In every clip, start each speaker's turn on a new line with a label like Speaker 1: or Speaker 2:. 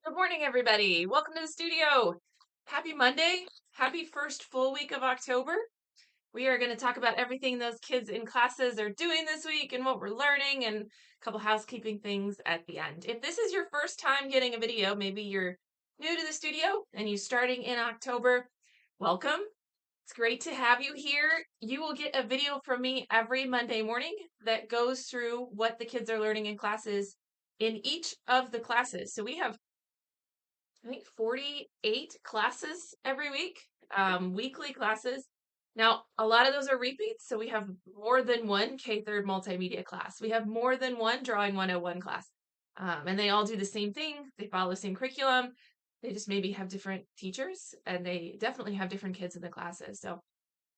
Speaker 1: Good morning, everybody. Welcome to the studio. Happy Monday. Happy first full week of October. We are going to talk about everything those kids in classes are doing this week and what we're learning and a couple housekeeping things at the end. If this is your first time getting a video, maybe you're new to the studio and you're starting in October, welcome. It's great to have you here. You will get a video from me every Monday morning that goes through what the kids are learning in classes in each of the classes. So we have I think 48 classes every week, weekly classes. Now, a lot of those are repeats, so we have more than one K-3 multimedia class. We have more than one Drawing 101 class. And they all do the same thing. They follow the same curriculum. They just maybe have different teachers, and they definitely have different kids in the classes. So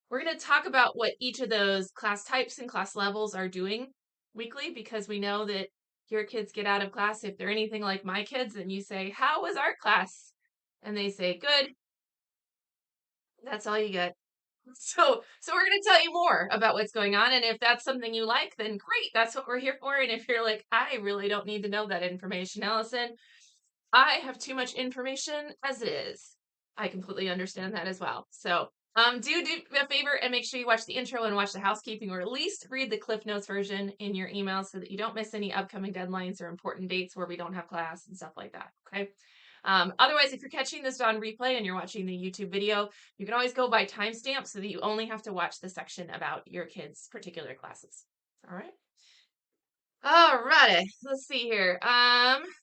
Speaker 1: we're going to talk about what each of those class types and class levels are doing weekly because we know that your kids get out of class. If they're anything like my kids, and you say, "How was art class?" And they say, "Good." That's all you get. So we're going to tell you more about what's going on. And if that's something you like, then great. That's what we're here for. And if you're like, "I really don't need to know that information, Allison. I have too much information as it is." I completely understand that as well. So do me a favor and make sure you watch the intro and watch the housekeeping, or at least read the Cliff Notes version in your email so that you don't miss any upcoming deadlines or important dates where we don't have class and stuff like that. Okay. Otherwise, if you're catching this on replay and you're watching the YouTube video, you can always go by timestamp so that you only have to watch the section about your kids' particular classes. All right. All righty. Let's see here.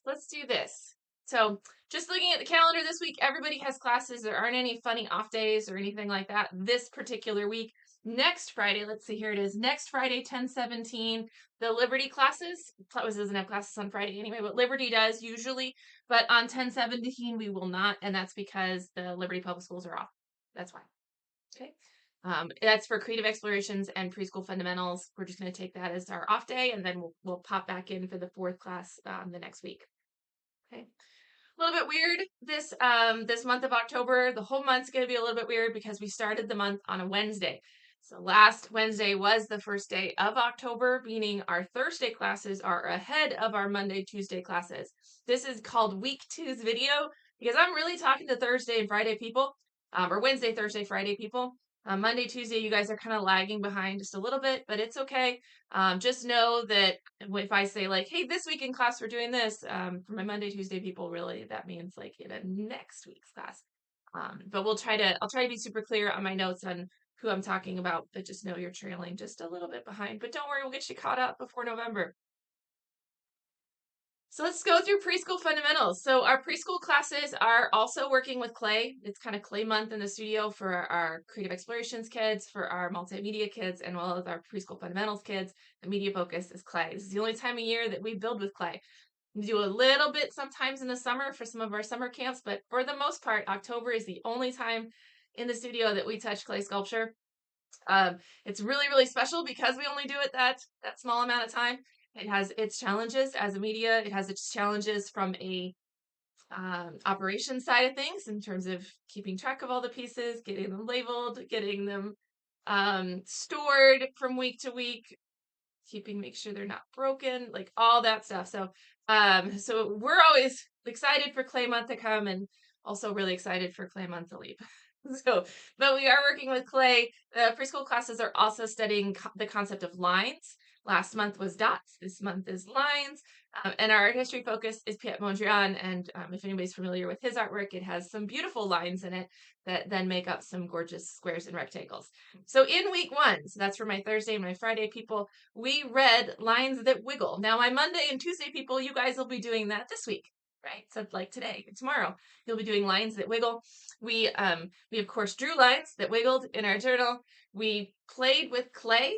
Speaker 1: Let's do this. So just looking at the calendar this week, everybody has classes. There aren't any funny off days or anything like that this particular week. Next Friday, let's see, here it is. Next Friday, 10/17, the Liberty classes. Flowers doesn't have classes on Friday anyway, but Liberty does usually. But on 10/17, we will not, and that's because the Liberty Public Schools are off. That's why. Okay. That's for creative explorations and preschool fundamentals. We're just going to take that as our off day, and then we'll pop back in for the fourth class the next week. Okay. A little bit weird this month of October. The whole month's going to be a little bit weird because we started the month on a Wednesday. So last Wednesday was the first day of October, meaning our Thursday classes are ahead of our Monday, Tuesday classes. This is called week two's video because I'm really talking to Thursday and Friday people, or Wednesday, Thursday, Friday people. Monday, Tuesday, you guys are kind of lagging behind just a little bit, but it's okay. Just know that if I say like, "Hey, this week in class we're doing this," for my Monday, Tuesday people, really that means like in a next week's class. But I'll try to be super clear on my notes on who I'm talking about, but just know you're trailing just a little bit behind. But don't worry, we'll get you caught up before November. So let's go through preschool fundamentals. So our preschool classes are also working with clay. It's kind of clay month in the studio for our creative explorations kids, for our multimedia kids, and well as our preschool fundamentals kids. The media focus is clay. This is the only time of year that we build with clay. We do a little bit sometimes in the summer for some of our summer camps, but for the most part, October is the only time in the studio that we touch clay sculpture. It's really, really special because we only do it that small amount of time. It has its challenges as a media. It has its challenges from a operation side of things in terms of keeping track of all the pieces, getting them labeled, getting them stored from week to week, make sure they're not broken, like all that stuff. So we're always excited for Clay Month to come, and also really excited for Clay Month to leave. But we are working with clay. The preschool classes are also studying the concept of lines. Last month was dots. This month is lines. And our art history focus is Piet Mondrian. And if anybody's familiar with his artwork, it has some beautiful lines in it that then make up some gorgeous squares and rectangles. So in week one, so that's for my Thursday and my Friday people, we read Lines That Wiggle. Now, my Monday and Tuesday people, you guys will be doing that this week, right? So like today, tomorrow, you'll be doing Lines That Wiggle. We of course drew lines that wiggled in our journal. We played with clay.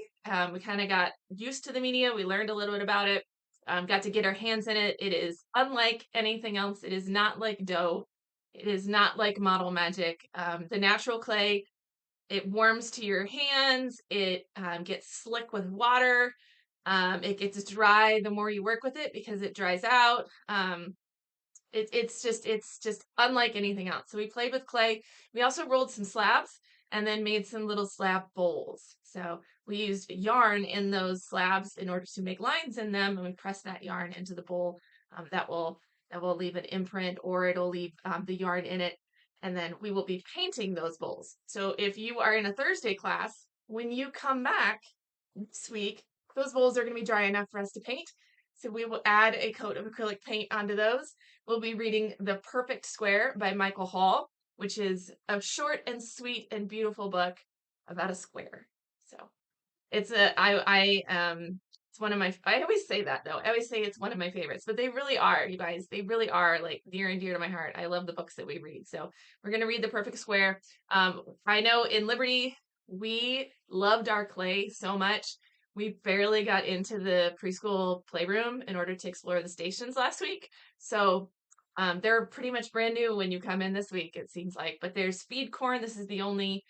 Speaker 1: We kind of got used to the media. We learned a little bit about it. Got to get our hands in it. It is unlike anything else. It is not like dough. It is not like model magic. The natural clay, it warms to your hands. It gets slick with water. It gets dry the more you work with it because it dries out. It's just unlike anything else. So we played with clay. We also rolled some slabs and then made some little slab bowls. So we used yarn in those slabs in order to make lines in them, and we pressed that yarn into the bowl. That will that will leave an imprint or it'll leave the yarn in it. And then we will be painting those bowls. So if you are in a Thursday class, when you come back this week, those bowls are going to be dry enough for us to paint. So we will add a coat of acrylic paint onto those. We'll be reading The Perfect Square by Michael Hall, which is a short and sweet and beautiful book about a square. So it's it's one of my, I always say that though. I always say it's one of my favorites, but they really are, you guys. They really are like near and dear to my heart. I love the books that we read. So we're going to read The Perfect Square. I know in Liberty, we loved our clay so much. We barely got into the preschool playroom in order to explore the stations last week. So they're pretty much brand new when you come in this week, it seems like. But there's feed corn. This is the only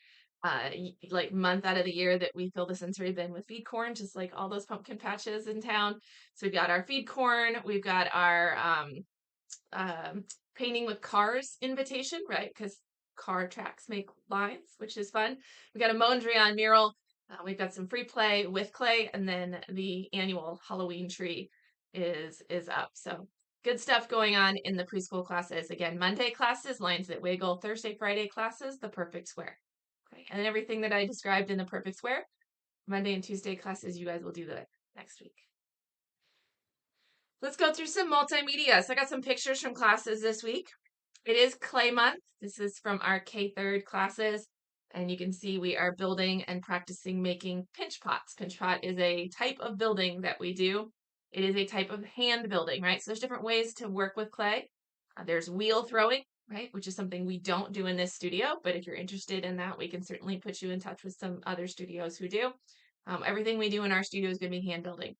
Speaker 1: like month out of the year that we fill the sensory bin with feed corn, just like all those pumpkin patches in town. So we've got our feed corn, we've got our painting with cars invitation, right? Because car tracks make lines, which is fun. We got a Mondrian mural. We've got some free play with clay, and then the annual Halloween tree is up. So good stuff going on in the preschool classes. Again, Monday classes, lines that wiggle. Thursday, Friday classes, the perfect square. Okay, and then everything that I described in the perfect square, Monday and Tuesday classes, you guys will do that next week. Let's go through some multimedia. So I got some pictures from classes this week. It is clay month. This is from our K-3 classes. And you can see we are building and practicing making pinch pots. Pinch pot is a type of building that we do. It is a type of hand building, right? So there's different ways to work with clay. There's wheel throwing, right? Which is something we don't do in this studio. But if you're interested in that, we can certainly put you in touch with some other studios who do. Everything we do in our studio is going to be hand building.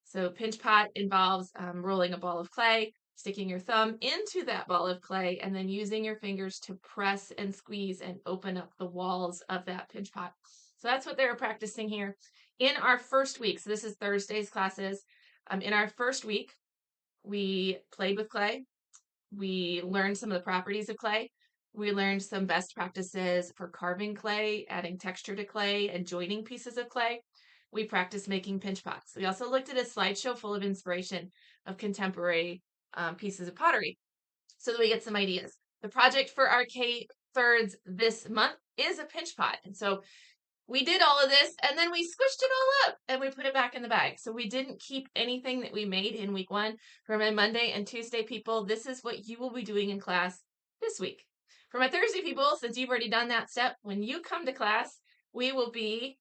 Speaker 1: So pinch pot involves rolling a ball of clay, sticking your thumb into that ball of clay, and then using your fingers to press and squeeze and open up the walls of that pinch pot. So that's what they were practicing here. In our first week, so this is Thursday's classes, in our first week, we played with clay. We learned some of the properties of clay. We learned some best practices for carving clay, adding texture to clay, and joining pieces of clay. We practiced making pinch pots. We also looked at a slideshow full of inspiration of contemporary pieces of pottery so that we get some ideas. The project for our K-3s this month is a pinch pot. And so we did all of this and then we squished it all up and we put it back in the bag. So we didn't keep anything that we made in week 1. For my Monday and Tuesday people, this is what you will be doing in class this week. For my Thursday people, since you've already done that step, when you come to class, we will be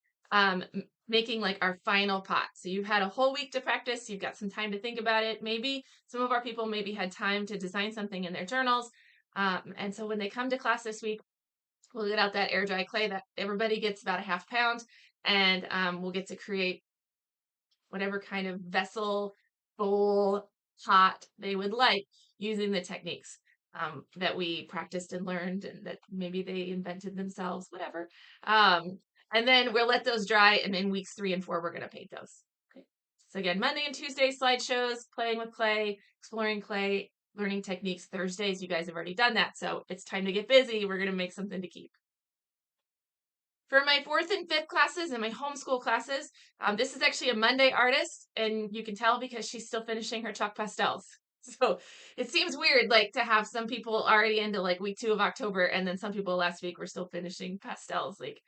Speaker 1: making like our final pot. So you've had a whole week to practice. You've got some time to think about it. Maybe some of our people maybe had time to design something in their journals. And so when they come to class this week, we'll get out that air dry clay that everybody gets about a half pound, and we'll get to create whatever kind of vessel, bowl, pot they would like using the techniques that we practiced and learned and that maybe they invented themselves, whatever. And then we'll let those dry, and in weeks 3 and 4, we're going to paint those. Okay. So again, Monday and Tuesday slideshows, playing with clay, exploring clay, learning techniques. Thursdays, you guys have already done that, so it's time to get busy. We're going to make something to keep. For my 4th and 5th classes and my homeschool classes, this is actually a Monday artist, and you can tell because she's still finishing her chalk pastels. So it seems weird, like, to have some people already into like week 2 of October, and then some people last week were still finishing pastels. Like,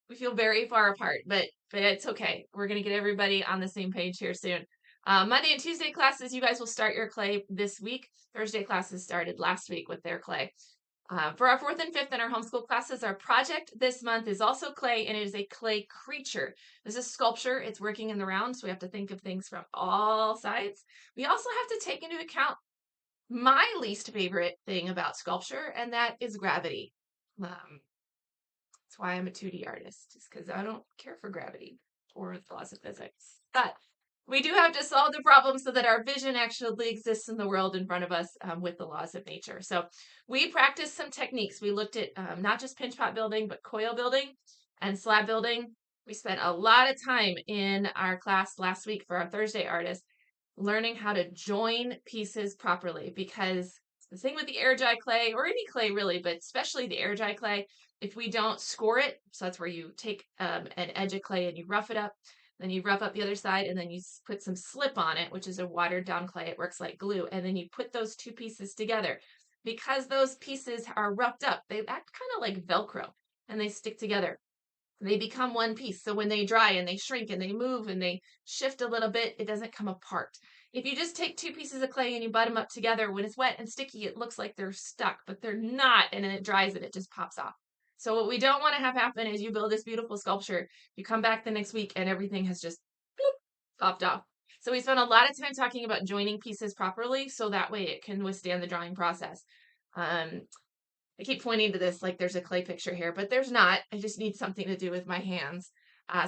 Speaker 1: we feel very far apart, but it's okay. We're gonna get everybody on the same page here soon. Monday and Tuesday classes, you guys will start your clay this week. Thursday classes started last week with their clay. For our 4th and 5th in our homeschool classes, our project this month is also clay, and it is a clay creature. This is sculpture. It's working in the round, so we have to think of things from all sides. We also have to take into account my least favorite thing about sculpture, and that is gravity. That's why I'm a 2D artist, just because I don't care for gravity or the laws of physics. But we do have to solve the problem so that our vision actually exists in the world in front of us with the laws of nature. So we practiced some techniques. We looked at not just pinch pot building, but coil building and slab building. We spent a lot of time in our class last week for our Thursday artist learning how to join pieces properly, because the thing with the air dry clay, or any clay really, but especially the air dry clay, if we don't score it, so that's where you take an edge of clay and you rough it up, then you rough up the other side, and then you put some slip on it, which is a watered down clay. It works like glue. And then you put those two pieces together. Because those pieces are roughed up, they act kind of like Velcro and they stick together. They become one piece. So when they dry and they shrink and they move and they shift a little bit, it doesn't come apart. If you just take two pieces of clay and you butt them up together, when it's wet and sticky, it looks like they're stuck, but they're not. And then it dries and it just pops off. So what we don't want to have happen is you build this beautiful sculpture, you come back the next week and everything has just bloop, popped off. So we spent a lot of time talking about joining pieces properly so that way it can withstand the drying process. I keep pointing to this like there's a clay picture here, but there's not. I just need something to do with my hands.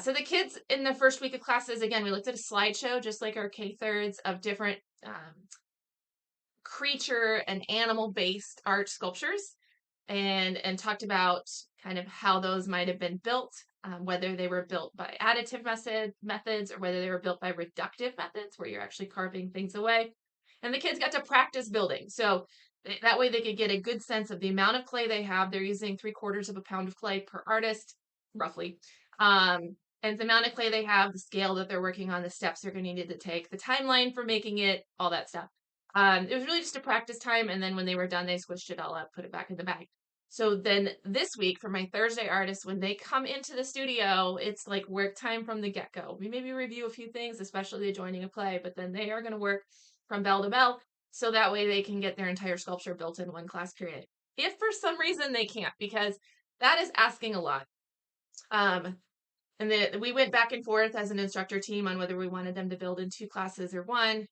Speaker 1: So the kids in the first week of classes, again, we looked at a slideshow, just like our K-thirds, of different creature and animal-based art sculptures, and talked about kind of how those might have been built, whether they were built by additive methods or whether they were built by reductive methods, where you're actually carving things away. And the kids got to practice building. So that way they could get a good sense of the amount of clay they have. They're using 3/4 of a pound of clay per artist, roughly. And the amount of clay they have, the scale that they're working on, the steps they're going to need to take, the timeline for making it, all that stuff. It was really just a practice time. And then when they were done, they squished it all up, put it back in the bag. So then this week for my Thursday artists, when they come into the studio, it's like work time from the get-go. We maybe review a few things, especially the joining of clay, but then they are going to work from bell to bell. So that way they can get their entire sculpture built in one class period. If for some reason they can't, because that is asking a lot. We went back and forth as an instructor team on whether we wanted them to build in 2 classes or 1.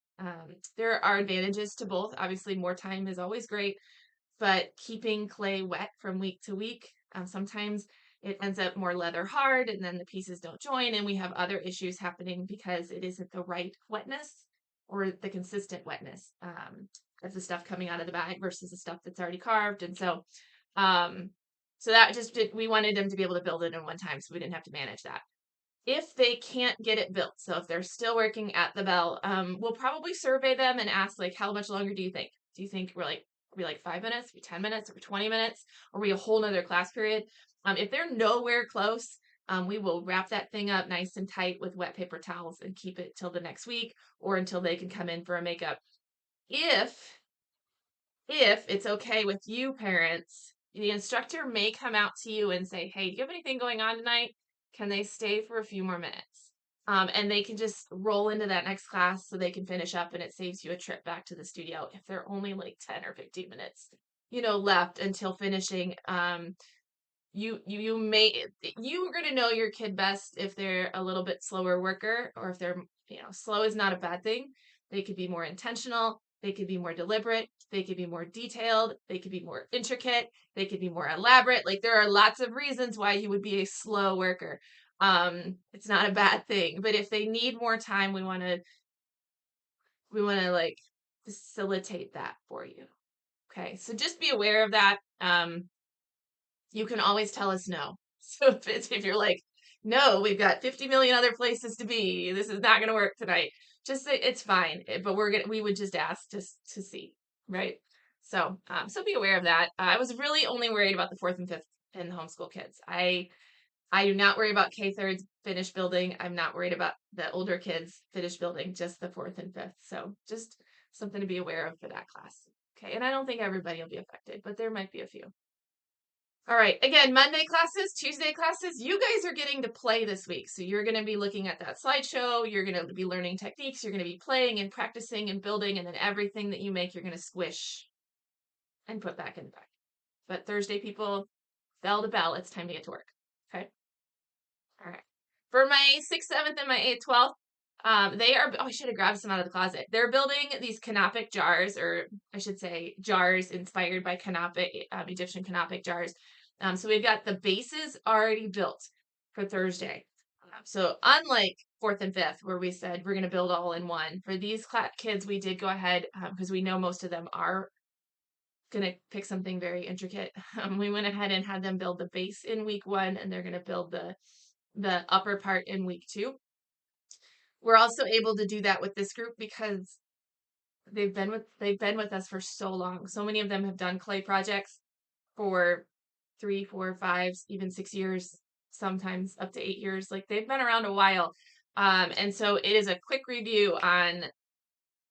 Speaker 1: There are advantages to both. Obviously, more time is always great, but keeping clay wet from week to week, sometimes it ends up more leather hard and then the pieces don't join, and we have other issues happening because it isn't the right wetness or the consistent wetness of the stuff coming out of the bag versus the stuff that's already carved. And so that we wanted them to be able to build it in one time so we didn't have to manage that. If they can't get it built, so if they're still working at the bell, we'll probably survey them and ask, like, how much longer do you think? Do you think are we like 5 minutes, are we 10 minutes, are we 20 minutes, or are we a whole nother class period? If they're nowhere close, we will wrap that thing up nice and tight with wet paper towels and keep it till the next week or until they can come in for a makeup. If it's okay with you parents, the instructor may come out to you and say, hey, do you have anything going on tonight? Can they stay for a few more minutes? And they can just roll into that next class so they can finish up, and it saves you a trip back to the studio if they're only like 10 or 15 minutes, left until finishing. You're going to know your kid best if they're a little bit slower worker, or if they're, slow is not a bad thing. They could be more intentional. They could be more deliberate. They could be more detailed. They could be more intricate. They could be more elaborate. Like, there are lots of reasons why you would be a slow worker. It's not a bad thing, but if they need more time, we want to like facilitate that for you. Okay. So just be aware of that. You can always tell us no. So if you're like, no, we've got 50 million other places to be, this is not going to work tonight, just say it's fine. But we would just ask just to see, right? So be aware of that. I was really only worried about the 4th and 5th and the homeschool kids. I do not worry about K-thirds finished building. I'm not worried about the older kids finished building, just the 4th and 5th. So just something to be aware of for that class. Okay. And I don't think everybody will be affected, but there might be a few. All right, again, Monday classes, Tuesday classes, you guys are getting to play this week. So you're going to be looking at that slideshow. You're going to be learning techniques. You're going to be playing and practicing and building. And then everything that you make, you're going to squish and put back in the bag. But Thursday, people, bell to bell, it's time to get to work. Okay? All right. For my 6th, 7th, and my 8th, 12th, I should have grabbed some out of the closet. They're building these canopic jars, or I should say jars inspired by Egyptian canopic jars. So we've got the bases already built for Thursday. So unlike 4th and 5th, where we said we're going to build all in one, for these kids, we did go ahead, because we know most of them are going to pick something very intricate. We went ahead and had them build the base in week 1, and they're going to build the upper part in week 2. We're also able to do that with this group because they've been with us for so long. So many of them have done clay projects for 3, 4, 5, even 6 years, sometimes up to 8 years. Like, they've been around a while. And so it is a quick review on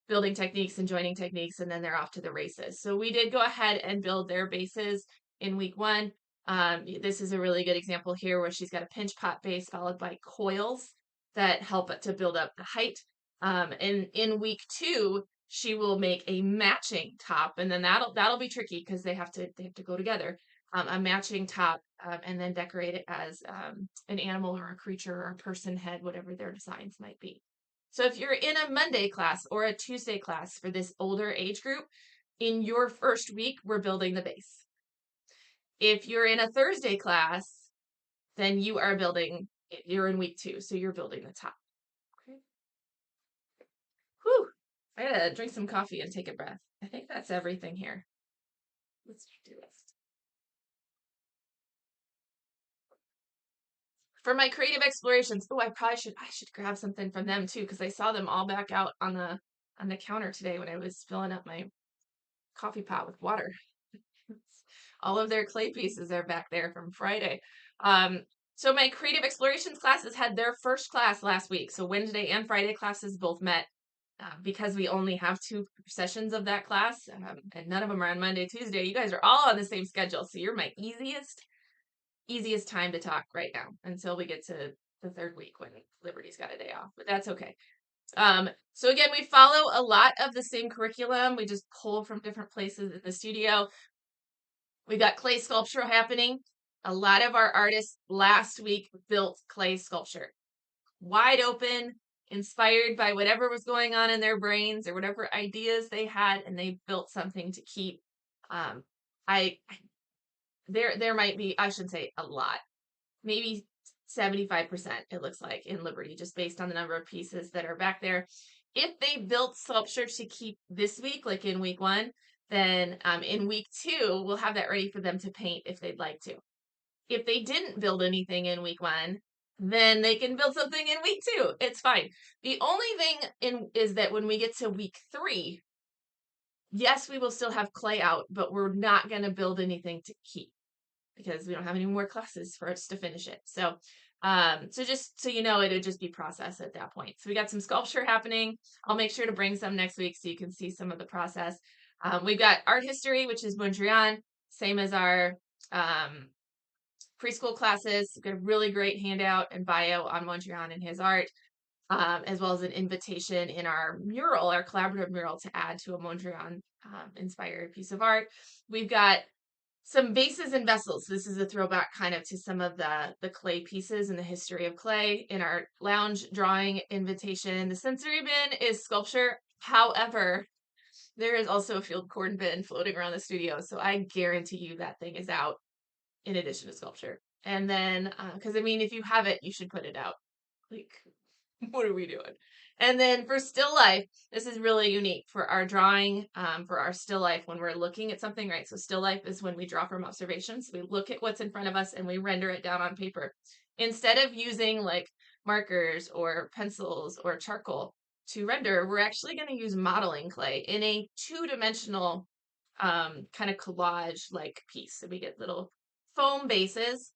Speaker 1: building techniques and joining techniques, and then they're off to the races. So we did go ahead and build their bases in week 1. This is a really good example here where she's got a pinch pot base followed by coils that help to build up the height. And in week 2, she will make a matching top, and then that'll be tricky because they have to go together. A matching top, and then decorate it as an animal or a creature or a person head, whatever their designs might be. So if you're in a Monday class or a Tuesday class for this older age group, in your first week, we're building the base. If you're in a Thursday class, then you're in week 2, so you're building the top. Okay. Whew. I gotta drink some coffee and take a breath. I think that's everything here. Let's do this. For my creative explorations, I should grab something from them too, because I saw them all back out on the counter today when I was filling up my coffee pot with water. All of their clay pieces are back there from Friday. So my creative explorations classes had their first class last week. So Wednesday and Friday classes both met. Because we only have 2 sessions of that class, and none of them are on Monday, Tuesday. You guys are all on the same schedule, so you're my easiest time to talk right now until we get to the 3rd week when Liberty's got a day off, but that's okay. So again, we follow a lot of the same curriculum. We just pull from different places in the studio. We got clay sculpture happening. A lot of our artists last week built clay sculpture. Wide open, inspired by whatever was going on in their brains or whatever ideas they had, and they built something to keep. There might be, I shouldn't say a lot, maybe 75% it looks like in Liberty, just based on the number of pieces that are back there. If they built sculpture to keep this week, like in week 1, then in week 2, we'll have that ready for them to paint if they'd like to. If they didn't build anything in week 1, then they can build something in week 2. It's fine. The only thing is that when we get to week 3, yes, we will still have clay out, but we're not going to build anything to keep because we don't have any more classes for us to finish it. So just so you know, it'll just be process at that point. So we got some sculpture happening. I'll make sure to bring some next week so you can see some of the process. We've got art history, which is Mondrian, same as our preschool classes. We've got a really great handout and bio on Mondrian and his art, as well as an invitation in our mural, our collaborative mural, to add to a Mondrian inspired piece of art. We've got some vases and vessels. This is a throwback kind of to some of the clay pieces and the history of clay in our lounge drawing invitation. The sensory bin is sculpture. However, there is also a field corn bin floating around the studio. So I guarantee you that thing is out in addition to sculpture. And then, because I mean, if you have it, you should put it out. Like, what are we doing? And then for still life, this is really unique for our drawing, for our still life when we're looking at something, right? So still life is when we draw from observations. We look at what's in front of us and we render it down on paper. Instead of using like markers or pencils or charcoal to render, we're actually going to use modeling clay in a 2-dimensional kind of collage-like piece. So we get little foam bases,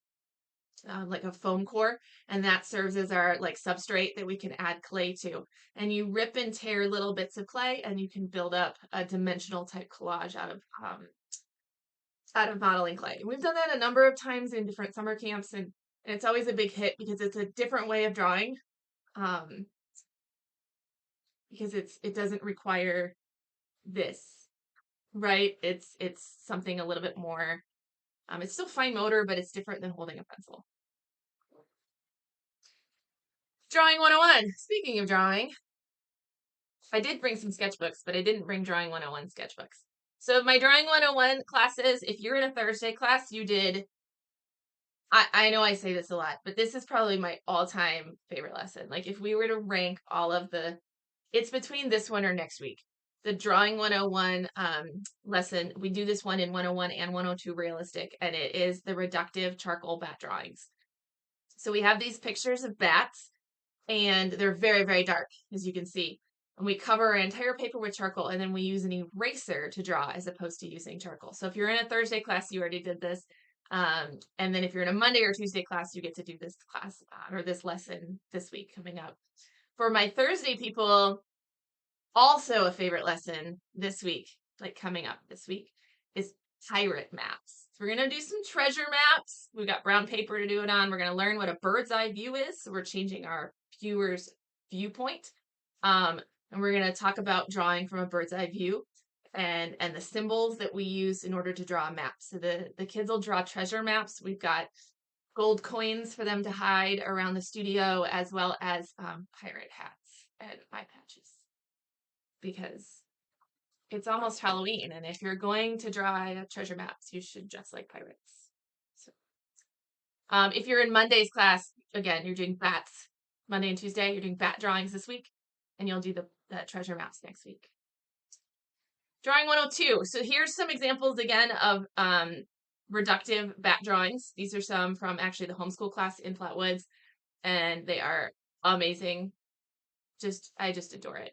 Speaker 1: like a foam core, and that serves as our like substrate that we can add clay to. And you rip and tear little bits of clay, and you can build up a dimensional type collage out of modeling clay. And we've done that a number of times in different summer camps, and it's always a big hit because it's a different way of drawing, because it doesn't require this, right? It's something a little bit more. It's still fine motor, but it's different than holding a pencil. Drawing 101. Speaking of drawing, I did bring some sketchbooks, but I didn't bring Drawing 101 sketchbooks. So my Drawing 101 classes, if you're in a Thursday class, you did, I know I say this a lot, but this is probably my all-time favorite lesson. Like if we were to rank all of it's between this one or next week. The Drawing 101 lesson, we do this one in 101 and 102 realistic, and it is the reductive charcoal bat drawings. So we have these pictures of bats, and they're very, very dark, as you can see. And we cover our entire paper with charcoal, and then we use an eraser to draw as opposed to using charcoal. So if you're in a Thursday class, you already did this. And then if you're in a Monday or Tuesday class, you get to do this class or this lesson this week coming up. For my Thursday people, also a favorite lesson this week, like coming up this week, is pirate maps. So we're going to do some treasure maps. We've got brown paper to do it on. We're going to learn what a bird's eye view is. So we're changing our viewer's viewpoint. And we're going to talk about drawing from a bird's eye view and the symbols that we use in order to draw a map. So the kids will draw treasure maps. We've got gold coins for them to hide around the studio, as well as pirate hats and eye patches, because it's almost Halloween, and if you're going to draw treasure maps, you should dress like pirates. So, if you're in Monday's class, again, you're doing bats. Monday and Tuesday, you're doing bat drawings this week, and you'll do the treasure maps next week. Drawing 102. So here's some examples again of reductive bat drawings. These are some from actually the homeschool class in Flatwoods, and they are amazing. I just adore it.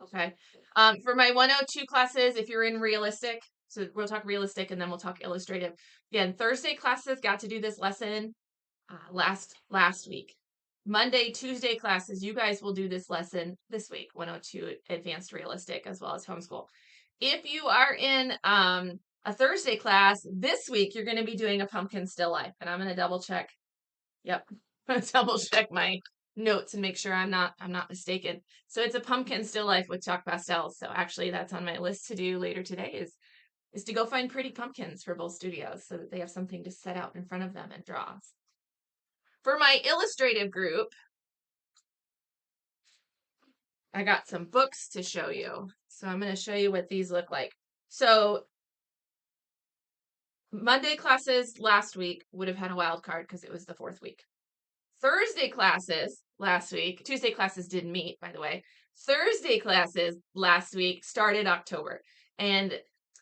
Speaker 1: Okay. For my 102 classes, if you're in realistic, so we'll talk realistic and then we'll talk illustrative. Again, Thursday classes got to do this lesson last week. Monday, Tuesday classes, you guys will do this lesson this week, 102 advanced realistic as well as homeschool. If you are in a Thursday class this week, you're going to be doing a pumpkin still life, and I'm going to double check. Yep. Double check my notes and make sure I'm not mistaken. So it's a pumpkin still life with chalk pastels. So actually that's on my list to do later today is to go find pretty pumpkins for both studios so that they have something to set out in front of them and draw. For my illustrative group, I got some books to show you. So I'm going to show you what these look like. So Monday classes last week would have had a wild card because it was the 4th week. Thursday classes last week, Tuesday classes didn't meet, by the way. Thursday classes last week started October. And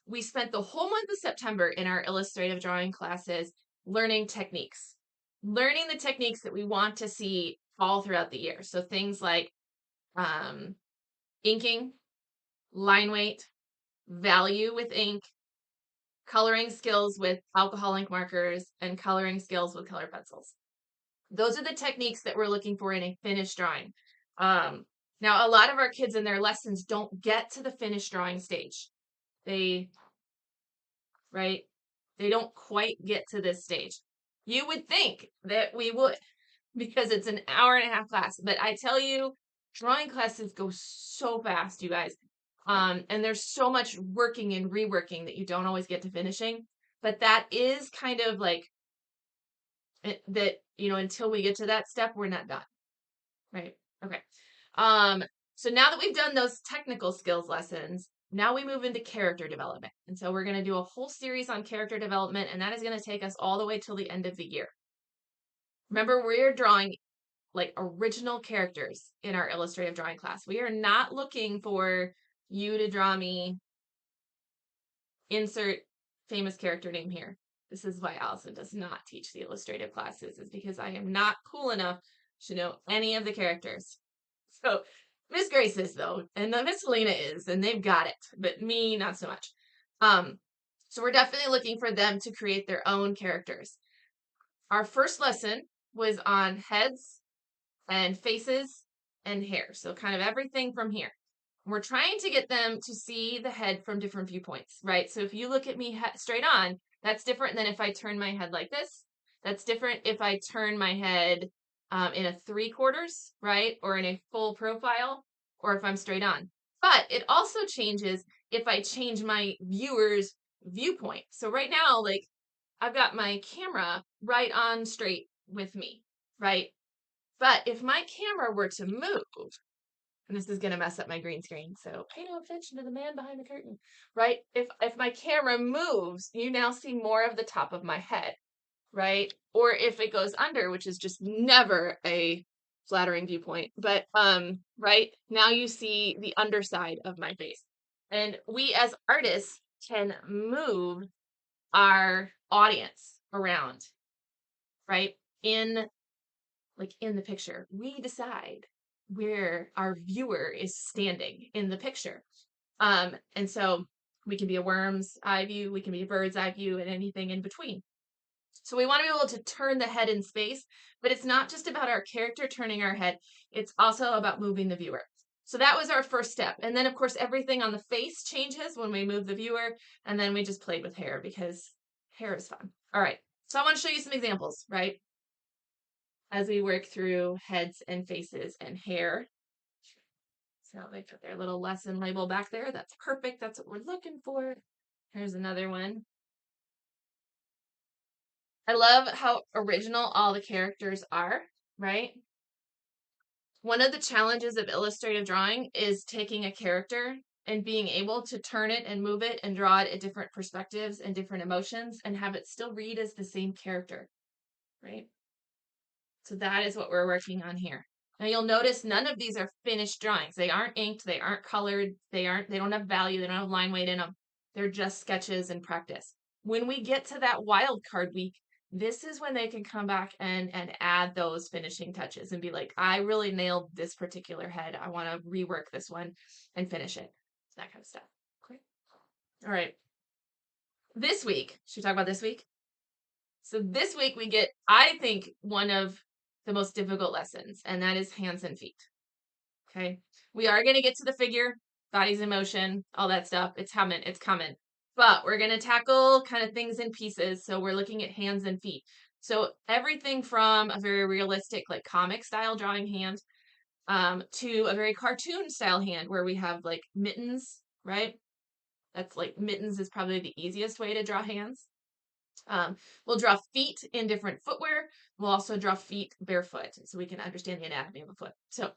Speaker 1: we spent the whole month of September in our illustrative drawing classes learning techniques. Learning the techniques that we want to see all throughout the year. So things like inking, line weight, value with ink, coloring skills with alcohol ink markers, and coloring skills with color pencils. Those are the techniques that we're looking for in a finished drawing. Now, a lot of our kids in their lessons don't get to the finished drawing stage. They don't quite get to this stage. You would think that we would, because it's an hour-and-a-half class. But I tell you, drawing classes go so fast, you guys. And there's so much working and reworking that you don't always get to finishing. But that is kind of like that, until we get to that step, we're not done. Right? Okay. So now that we've done those technical skills lessons, now we move into character development. And so we're going to do a whole series on character development, and that is going to take us all the way till the end of the year. Remember, we're drawing like original characters in our illustrative drawing class. We are not looking for you to draw me, insert famous character name here. This is why Allison does not teach the illustrative classes, is because I am not cool enough to know any of the characters. So Miss Grace is, though, and Miss Selena is, and they've got it, but me, not so much. So we're definitely looking for them to create their own characters. Our first lesson was on heads and faces and hair, so kind of everything from here. We're trying to get them to see the head from different viewpoints, right? So if you look at me straight on, that's different than if I turn my head like this. That's different if I turn my head in a 3/4, right? Or in a full profile, or if I'm straight on. But it also changes if I change my viewer's viewpoint. So right now, like, I've got my camera right on straight with me, right? But if my camera were to move, and this is going to mess up my green screen, so pay no attention to the man behind the curtain, right? If my camera moves, you now see more of the top of my head, right? Or if it goes under, which is just never a flattering viewpoint, but right, now you see the underside of my face. And we as artists can move our audience around, right? In the picture, we decide where our viewer is standing in the picture. And so we can be a worm's eye view, we can be a bird's eye view, and anything in between. So we want to be able to turn the head in space, but it's not just about our character turning our head. It's also about moving the viewer. So that was our first step. And then, of course, everything on the face changes when we move the viewer. And then we just played with hair because hair is fun. All right. So I want to show you some examples, right? As we work through heads and faces and hair. So they put their little lesson label back there. That's perfect. That's what we're looking for. Here's another one. I love how original all the characters are, right? One of the challenges of illustrative drawing is taking a character and being able to turn it and move it and draw it at different perspectives and different emotions and have it still read as the same character, right? So that is what we're working on here. Now you'll notice none of these are finished drawings. They aren't inked, they aren't colored, they don't have value, they don't have line weight in them. They're just sketches and practice. When we get to that wild card week, this is when they can come back and add those finishing touches and be like, I really nailed this particular head. I want to rework this one and finish it. That kind of stuff. Okay. All right. This week, should we talk about this week? So this week we get, I think, one of the most difficult lessons, and that is hands and feet. Okay. We are going to get to the figure, bodies in motion, all that stuff. It's coming. It's coming. But we're going to tackle kind of things in pieces. So we're looking at hands and feet. So everything from a very realistic, like comic style drawing hand, to a very cartoon style hand where we have like mittens, right? That's like mittens is probably the easiest way to draw hands. We'll draw feet in different footwear. We'll also draw feet barefoot so we can understand the anatomy of a foot. So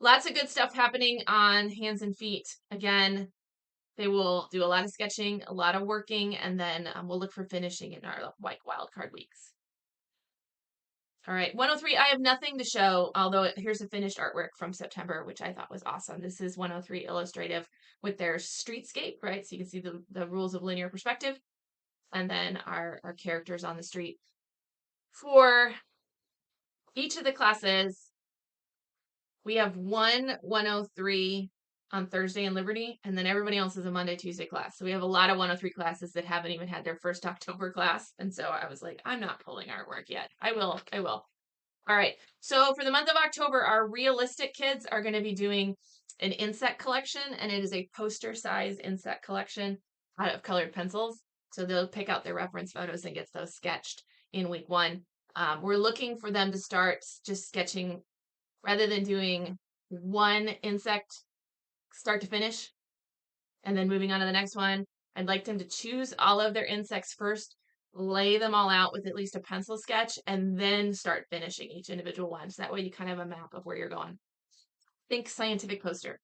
Speaker 1: lots of good stuff happening on hands and feet. Again, they will do a lot of sketching, a lot of working, and then we'll look for finishing in our white wildcard weeks. All right, 103, I have nothing to show, although here's a finished artwork from September, which I thought was awesome. This is 103 Illustrative with their streetscape, right? So you can see the rules of linear perspective, and then our characters on the street. For each of the classes, we have one 103 on Thursday in Liberty, and then everybody else is a Monday, Tuesday class. So we have a lot of 103 classes that haven't even had their first October class. And so I was like, I'm not pulling artwork yet. I will. All right. So for the month of October, our realistic kids are going to be doing an insect collection, and it is a poster size insect collection out of colored pencils. So they'll pick out their reference photos and get those sketched in week 1. We're looking for them to start just sketching rather than doing one insect start to finish and then moving on to the next one. I'd like them to choose all of their insects first, lay them all out with at least a pencil sketch, and then start finishing each individual one. So that way you kind of have a map of where you're going. Think scientific poster.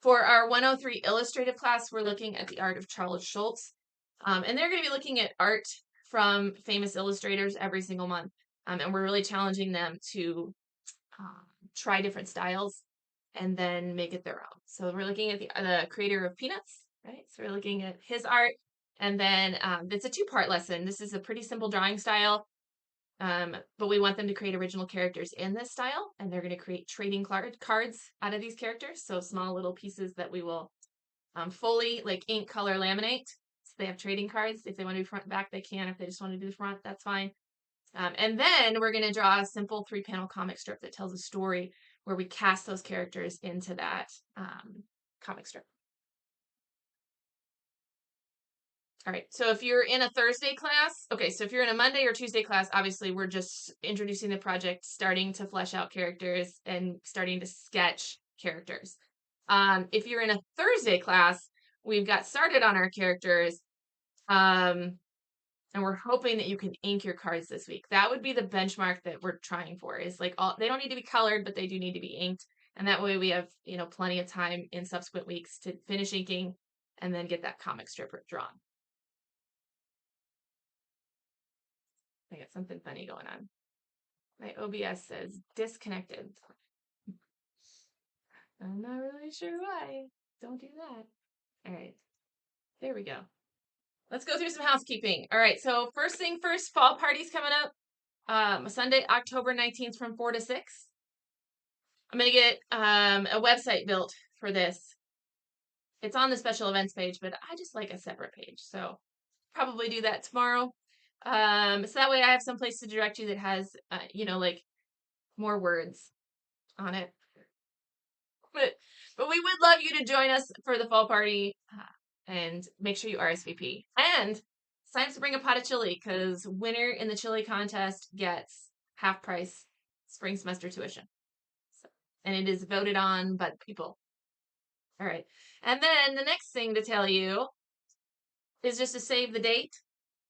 Speaker 1: For our 103 illustrative class, we're looking at the art of Charles Schulz. And they're going to be looking at art from famous illustrators every single month. And we're really challenging them to try different styles and then make it their own. So we're looking at the creator of Peanuts, right? So we're looking at his art. And then it's a 2-part lesson. This is a pretty simple drawing style, but we want them to create original characters in this style. And they're going to create trading cards out of these characters. So small little pieces that we will fully like ink color laminate. So they have trading cards. If they want to do front and back, they can. If they just want to do the front, that's fine. And then we're going to draw a simple 3-panel comic strip that tells a story where we cast those characters into that comic strip. All right, so if you're in a Thursday class, okay, so if you're in a Monday or Tuesday class, obviously we're just introducing the project, starting to flesh out characters and starting to sketch characters. If you're in a Thursday class, we've got started on our characters, and we're hoping that you can ink your cards this week. That would be the benchmark that we're trying for, is like they don't need to be colored, but they do need to be inked. And that way we have, plenty of time in subsequent weeks to finish inking and then get that comic strip drawn. I got something funny going on. My OBS says disconnected. I'm not really sure why. Don't do that. All right. There we go. Let's go through some housekeeping. All right. So first thing first, fall party's coming up. Sunday, October 19th from 4 to 6. I'm going to get a website built for this. It's on the special events page, but I just like a separate page. So probably do that tomorrow. So that way I have some place to direct you that has, like more words on it. But we would love you to join us for the fall party, and make sure you RSVP. And it's time to bring a pot of chili because winner in the chili contest gets half price spring semester tuition. So, and it is voted on by the people. All right. And then the next thing to tell you is just to save the date.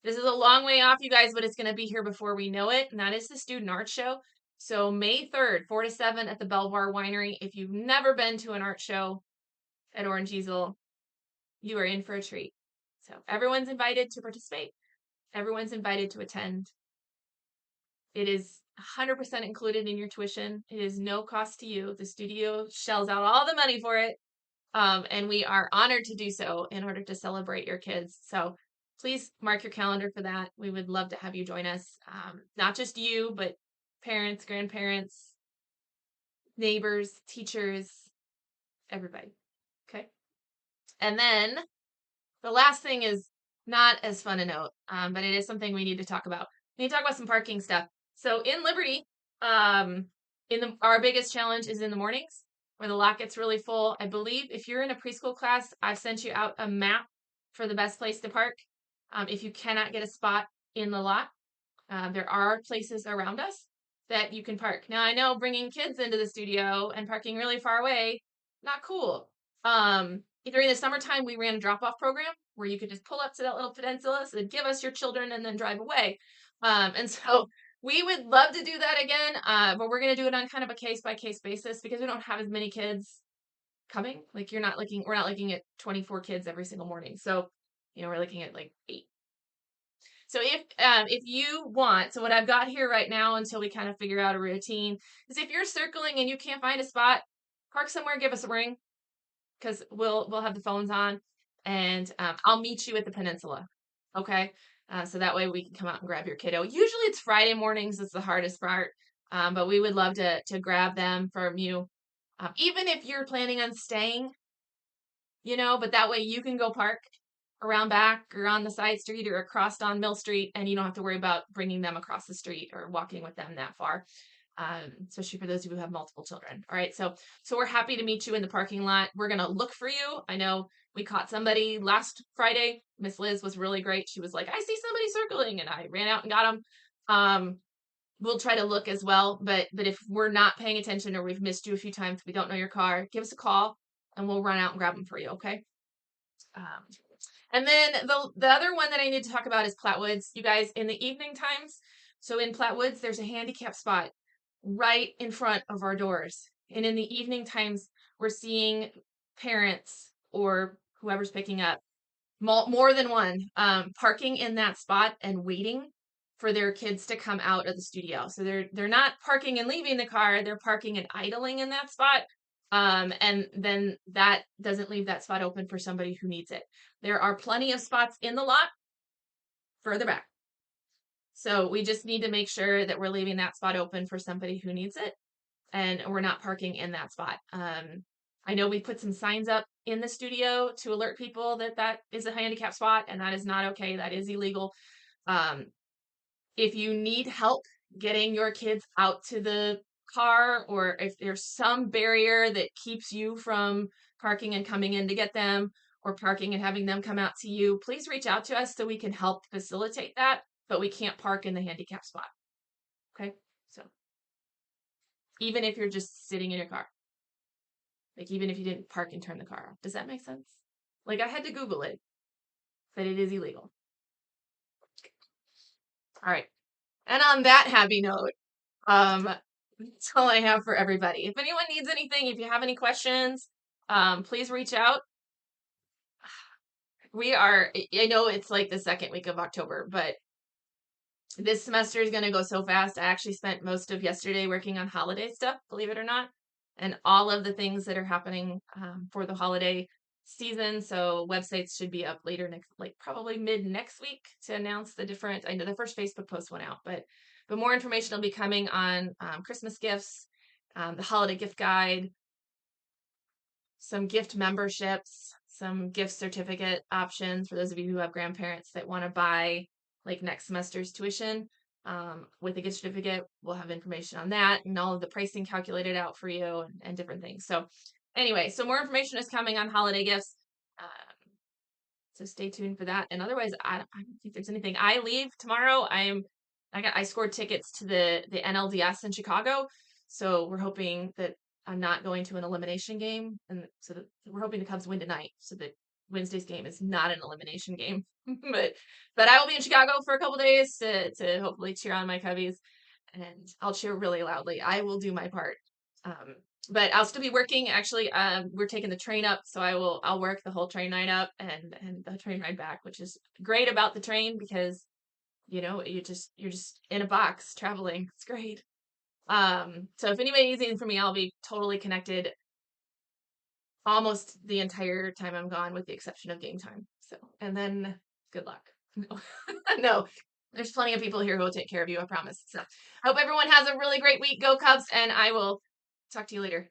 Speaker 1: This is a long way off, you guys, but it's going to be here before we know it. And that is the Student Art Show. So May 3rd, 4 to 7 at the Belvoir Winery. If you've never been to an art show at Orange Easel, you are in for a treat. So everyone's invited to participate. Everyone's invited to attend. It is 100% included in your tuition. It is no cost to you. The studio shells out all the money for it. And we are honored to do so in order to celebrate your kids. So please mark your calendar for that. We would love to have you join us. Not just you, but parents, grandparents, neighbors, teachers, everybody. Okay. And then the last thing is not as fun a note, but it is something we need to talk about. We need to talk about some parking stuff. So in Liberty, our biggest challenge is in the mornings where the lot gets really full. I believe if you're in a preschool class, I've sent you out a map for the best place to park. If you cannot get a spot in the lot, there are places around us that you can park. Now, I know bringing kids into the studio and parking really far away, not cool. During the summertime, we ran a drop-off program where you could just pull up to that little peninsula, so give us your children and then drive away. And so we would love to do that again, but we're going to do it on kind of a case-by-case basis because we don't have as many kids coming. Like we're not looking at 24 kids every single morning. So, we're looking at like 8. So if you want, so what I've got here right now until we kind of figure out a routine is if you're circling and you can't find a spot, park somewhere, give us a ring because we'll have the phones on, and I'll meet you at the peninsula. Okay, so that way we can come out and grab your kiddo. Usually it's Friday mornings is the hardest part, but we would love to grab them from you, even if you're planning on staying. But that way you can go park around back or on the side street or across on Mill Street, and you don't have to worry about bringing them across the street or walking with them that far, especially for those of you who have multiple children. All right, so we're happy to meet you in the parking lot. We're going to look for you. I know we caught somebody last Friday. Miss Liz was really great. She was like, I see somebody circling, and I ran out and got them. We'll try to look as well, but if we're not paying attention or we've missed you a few times, we don't know your car, give us a call, and we'll run out and grab them for you, okay? And then the other one that I need to talk about is Plattwoods. You guys, in the evening times, so in Plattwoods, there's a handicap spot right in front of our doors. And in the evening times, we're seeing parents or whoever's picking up, more than one, parking in that spot and waiting for their kids to come out of the studio. So they're not parking and leaving the car, they're parking and idling in that spot. And then that doesn't leave that spot open for somebody who needs it. There are plenty of spots in the lot further back. So we just need to make sure that we're leaving that spot open for somebody who needs it, and we're not parking in that spot. I know we put some signs up in the studio to alert people that is a handicap spot, and that is not okay. That is illegal. If you need help getting your kids out to the car, or if there's some barrier that keeps you from parking and coming in to get them, or parking and having them come out to you, please reach out to us so we can help facilitate that, but we can't park in the handicap spot. Okay? So even if you're just sitting in your car, like even if you didn't park and turn the car off, does that make sense? Like I had to Google it, but it is illegal. All right. And on that happy note, that's all I have for everybody. If anyone needs anything, if you have any questions, please reach out. I know it's like the second week of October, but this semester is going to go so fast. I actually spent most of yesterday working on holiday stuff, believe it or not, and all of the things that are happening for the holiday season. So websites should be up later probably mid next week to announce the different. I know the first Facebook post went out, but more information will be coming on Christmas gifts, the holiday gift guide, some gift memberships, some gift certificate options for those of you who have grandparents that want to buy like next semester's tuition. With a gift certificate, we'll have information on that and all of the pricing calculated out for you and different things. So anyway, so more information is coming on holiday gifts. Um, so stay tuned for that. And otherwise, I don't think there's anything. I leave tomorrow. I scored tickets to the NLDS in Chicago. So we're hoping that I'm not going to an elimination game. And so that we're hoping the Cubs win tonight. So that Wednesday's game is not an elimination game. but I will be in Chicago for a couple days to hopefully cheer on my Cubbies. And I'll cheer really loudly. I will do my part. But I'll still be working. Actually, we're taking the train up, so I'll work the whole train ride up and the train ride back, which is great about the train because you're just in a box traveling. It's great. So if anybody needs anything from me, I'll be totally connected almost the entire time I'm gone, with the exception of game time. So, and then good luck. No, no, there's plenty of people here who will take care of you. I promise. So, I hope everyone has a really great week. Go Cubs, and I will talk to you later.